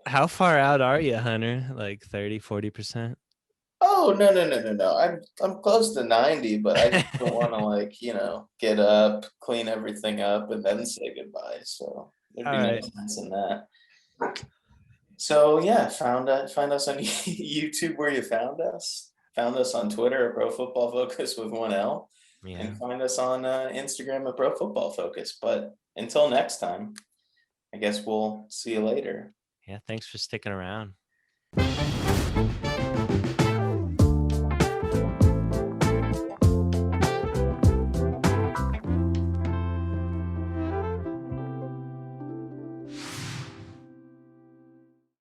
how far out are you, Hunter? Like 30, 40%? oh no. I'm close to 90, but I just don't want to like get up, clean everything up, and then say goodbye. So there'd be no sense in that. So yeah, find us on YouTube where you found us. Found us on Twitter at Pro Football Focus with 1L. Yeah. And find us on Instagram at Pro Football Focus. But until next time, I guess we'll see you later. Yeah. Thanks for sticking around.